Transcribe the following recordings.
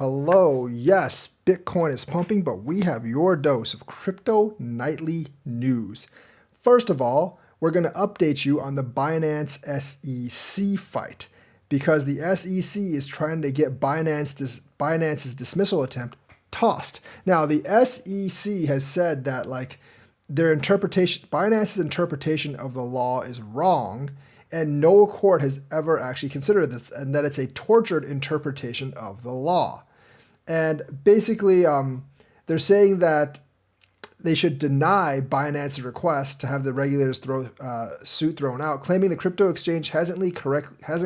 Hello, yes, Bitcoin is pumping, but we have your dose of crypto nightly news. First of all, we're going to update you on the Binance SEC fight because the SEC is trying to get Binance's dismissal attempt tossed. Now, the SEC has said that Binance's interpretation of the law is wrong, and no court has ever actually considered this, and that it's a tortured interpretation of the law. And basically, they're saying that they should deny Binance's request to have the regulators suit thrown out, claiming the crypto exchange hasn't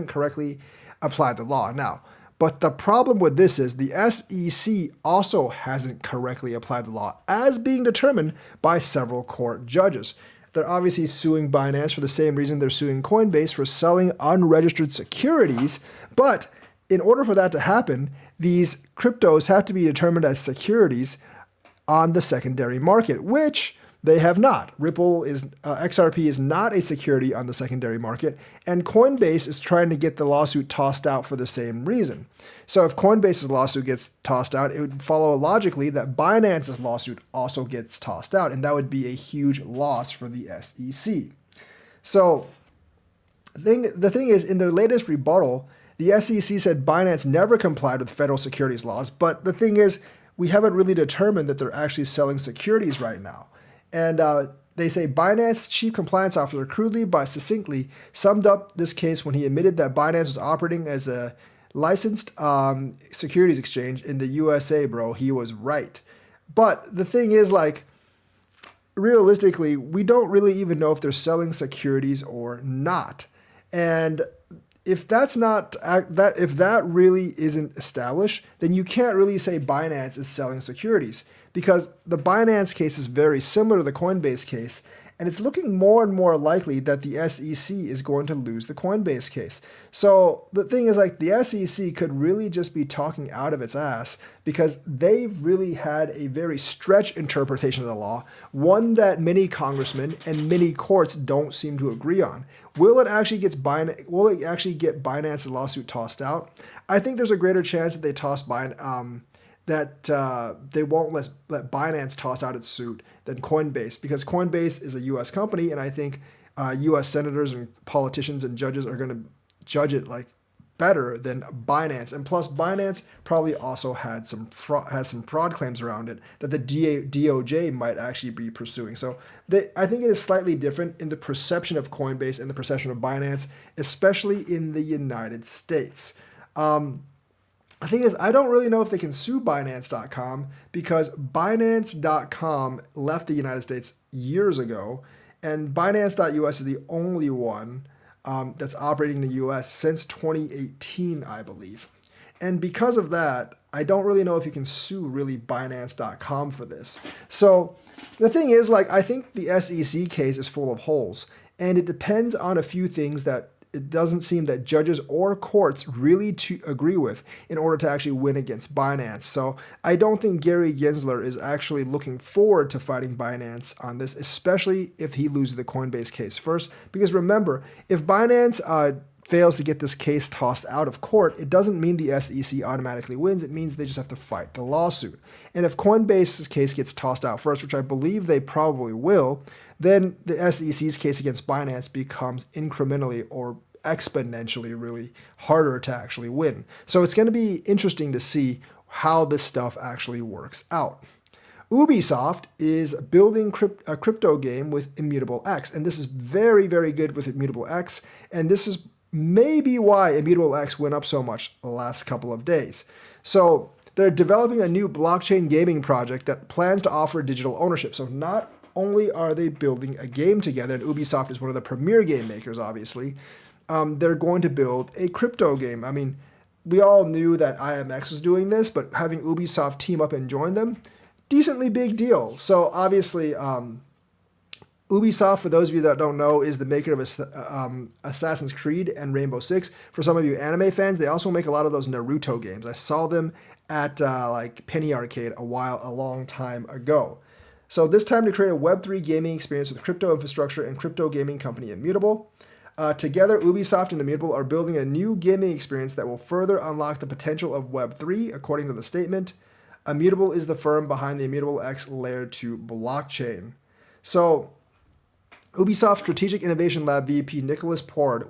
correctly applied the law. Now, but the problem with this is the SEC also hasn't correctly applied the law, as being determined by several court judges. They're obviously suing Binance for the same reason they're suing Coinbase for selling unregistered securities, but in order for that to happen, these cryptos have to be determined as securities on the secondary market, which they have not. XRP is not a security on the secondary market, and Coinbase is trying to get the lawsuit tossed out for the same reason. So if Coinbase's lawsuit gets tossed out, it would follow logically that Binance's lawsuit also gets tossed out, and that would be a huge loss for the SEC. So the thing is, in their latest rebuttal, the SEC said Binance never complied with federal securities laws, but the thing is, we haven't really determined that they're actually selling securities right now. And they say Binance's chief compliance officer crudely but succinctly summed up this case when he admitted that Binance was operating as a licensed securities exchange in the USA, bro. He was right. But the thing is, realistically, we don't really even know if they're selling securities or not. And if that really isn't established, then you can't really say Binance is selling securities, because the Binance case is very similar to the Coinbase case, and it's looking more and more likely that the SEC is going to lose the Coinbase case. So the thing is, the SEC could really just be talking out of its ass because they've really had a very stretched interpretation of the law, one that many congressmen and many courts don't seem to agree on. Will it actually get Binance's lawsuit tossed out? I think there's a greater chance that they toss they won't let Binance toss out its suit than Coinbase, because Coinbase is a U.S. company, and I think U.S. senators and politicians and judges are going to judge it better than Binance. And plus, Binance probably also has some fraud claims around it that the DOJ might actually be pursuing. So I think it is slightly different in the perception of Coinbase and the perception of Binance, especially in the United States. The thing is, I don't really know if they can sue Binance.com, because Binance.com left the United States years ago, and Binance.us is the only one that's operating in the US since 2018, I believe. And because of that, I don't really know if you can sue really Binance.com for this. So the thing is, I think the SEC case is full of holes, and it depends on a few things that it doesn't seem that judges or courts really to agree with in order to actually win against Binance. So I don't think Gary Gensler is actually looking forward to fighting Binance on this, especially if he loses the Coinbase case first. Because remember, if Binance fails to get this case tossed out of court, it doesn't mean the SEC automatically wins. It means they just have to fight the lawsuit. And if Coinbase's case gets tossed out first, which I believe they probably will, then the SEC's case against Binance becomes incrementally or exponentially really harder to actually win. So it's going to be interesting to see how this stuff actually works out. Ubisoft is building a crypto game with Immutable X, and this is very, very good with Immutable X, and this is maybe why Immutable X went up so much the last couple of days. So they're developing a new blockchain gaming project that plans to offer digital ownership. So not only are they building a game together, and Ubisoft is one of the premier game makers, obviously, they're going to build a crypto game. I mean, we all knew that IMX was doing this, but having Ubisoft team up and join them, decently big deal. So obviously, Ubisoft, for those of you that don't know, is the maker of Assassin's Creed and Rainbow Six. For some of you anime fans, they also make a lot of those Naruto games. I saw them at Penny Arcade a long time ago. So this time to create a Web3 gaming experience with crypto infrastructure and crypto gaming company Immutable. Together, Ubisoft and Immutable are building a new gaming experience that will further unlock the potential of Web3, according to the statement. Immutable is the firm behind the Immutable X Layer 2 blockchain. So, Ubisoft Strategic Innovation Lab VP Nicholas Pord,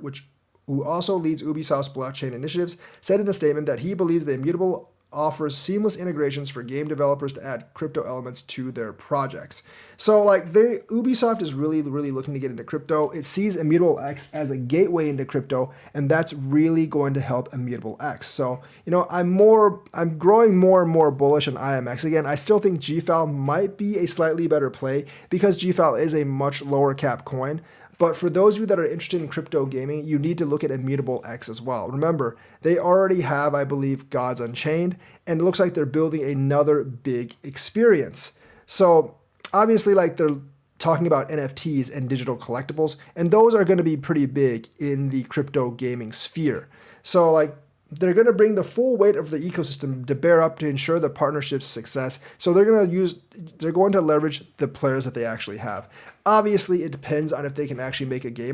who also leads Ubisoft's blockchain initiatives, said in a statement that he believes the Immutable offers seamless integrations for game developers to add crypto elements to their projects. So Ubisoft is really looking to get into crypto. It sees Immutable X as a gateway into crypto, and that's really going to help Immutable X. So, I'm growing more and more bullish on IMX. Again, I still think GFAL might be a slightly better play because GFAL is a much lower cap coin. But for those of you that are interested in crypto gaming, you need to look at Immutable X as well. Remember, they already have, I believe, Gods Unchained, and it looks like they're building another big experience. So obviously, they're talking about NFTs and digital collectibles, and those are going to be pretty big in the crypto gaming sphere. So they're going to bring the full weight of the ecosystem to bear up to ensure the partnership's success. So they're going to leverage the players that they actually have. Obviously, it depends on if they can actually make a good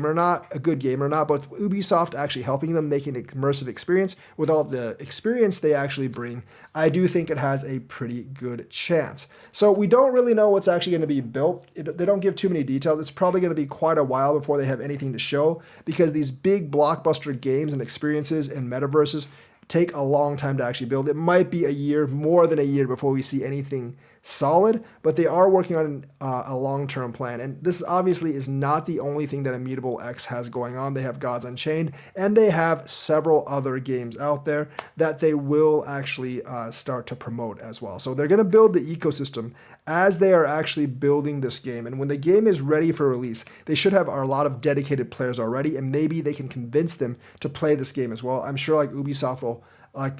game or not, but with Ubisoft actually helping them make an immersive experience with all of the experience they actually bring, I do think it has a pretty good chance. So we don't really know what's actually going to be built. They don't give too many details. It's probably going to be quite a while before they have anything to show because these big blockbuster games and experiences and metaverses take a long time to actually build. It might be a year, more than a year, before we see anything solid, but they are working on a long-term plan. And this obviously is not the only thing that Immutable X has going on. They have Gods Unchained, and they have several other games out there that they will actually start to promote as well. So they're going to build the ecosystem as they are actually building this game. And when the game is ready for release, they should have a lot of dedicated players already, and maybe they can convince them to play this game as well. I'm sure Ubisoft will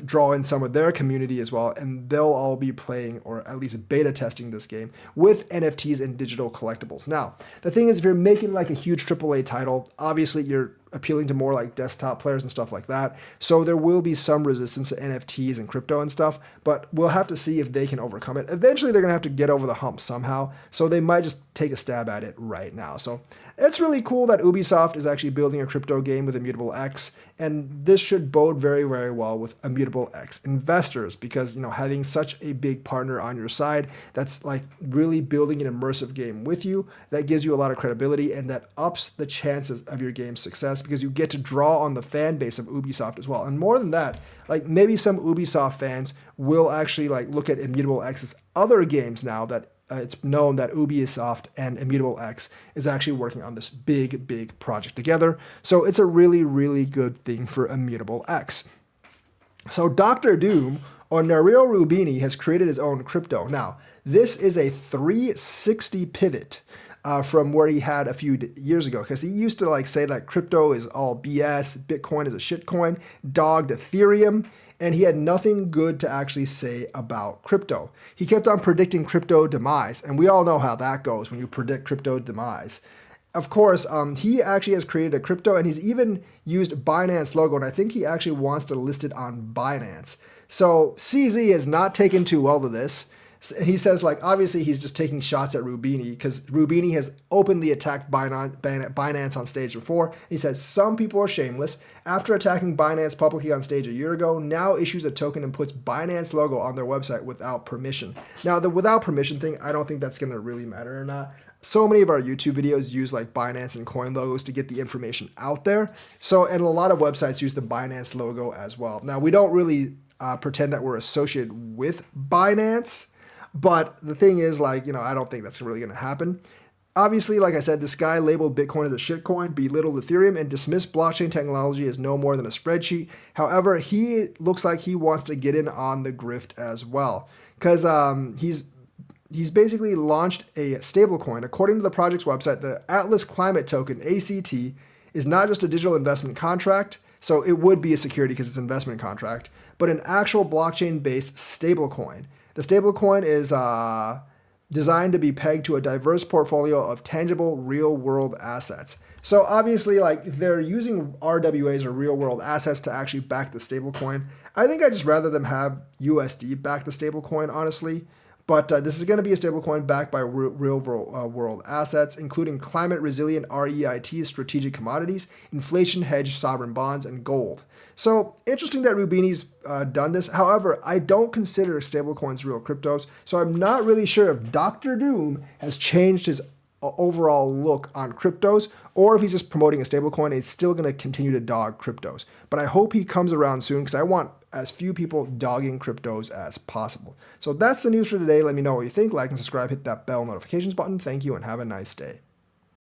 draw in some of their community as well, and they'll all be playing or at least beta testing this game with NFTs and digital collectibles. Now, the thing is, if you're making a huge AAA title, obviously you're appealing to more desktop players and stuff like that. So there will be some resistance to NFTs and crypto and stuff, but we'll have to see if they can overcome it. Eventually, they're going to have to get over the hump somehow, so they might just take a stab at it right now. So it's really cool that Ubisoft is actually building a crypto game with Immutable X, and this should bode very, very well with Immutable X investors because, having such a big partner on your side that's really building an immersive game with you, that gives you a lot of credibility and that ups the chances of your game's success because you get to draw on the fan base of Ubisoft as well. And more than that, maybe some Ubisoft fans will actually look at Immutable X's other games now that it's known that Ubisoft and Immutable X is actually working on this big project together. So it's a really, really good thing for Immutable X. So Dr. Doom, or Nario Rubini, has created his own crypto. Now, this is a 360 pivot from where he had a few years ago, because he used to say that crypto is all BS, Bitcoin is a shitcoin, dogged Ethereum, and he had nothing good to actually say about crypto. He kept on predicting crypto demise, and we all know how that goes when you predict crypto demise. Of course, he actually has created a crypto, and he's even used Binance logo, and I think he actually wants to list it on Binance. So CZ has not taken too well to this. He says, obviously he's just taking shots at Rubini because Rubini has openly attacked Binance on stage before. He says some people are shameless. After attacking Binance publicly on stage a year ago, now issues a token and puts Binance logo on their website without permission. Now, the without permission thing, I don't think that's going to really matter or not. So many of our YouTube videos use Binance and coin logos to get the information out there. And a lot of websites use the Binance logo as well. Now, we don't really pretend that we're associated with Binance. But the thing is, I don't think that's really going to happen. Obviously, like I said, this guy labeled Bitcoin as a shitcoin, belittled Ethereum, and dismissed blockchain technology as no more than a spreadsheet. However, he looks like he wants to get in on the grift as well, because he's basically launched a stablecoin. According to the project's website, the Atlas Climate Token, ACT, is not just a digital investment contract, so it would be a security because it's an investment contract, but an actual blockchain-based stablecoin. The stablecoin is designed to be pegged to a diverse portfolio of tangible real-world assets. So obviously, they're using RWAs or real-world assets to actually back the stablecoin. I think I'd just rather them have USD back the stablecoin, honestly. But this is going to be a stablecoin backed by real world assets, including climate resilient REIT strategic commodities, inflation hedged sovereign bonds, and gold. So interesting that Rubini's done this. However, I don't consider stablecoins real cryptos, so I'm not really sure if Dr. Doom has changed his overall look on cryptos, or if he's just promoting a stablecoin and he's still going to continue to dog cryptos. But I hope he comes around soon because I want as few people dogging cryptos as possible. So that's the news for today. Let me know what you think. Like and subscribe, hit that bell notifications button. Thank you and have a nice day.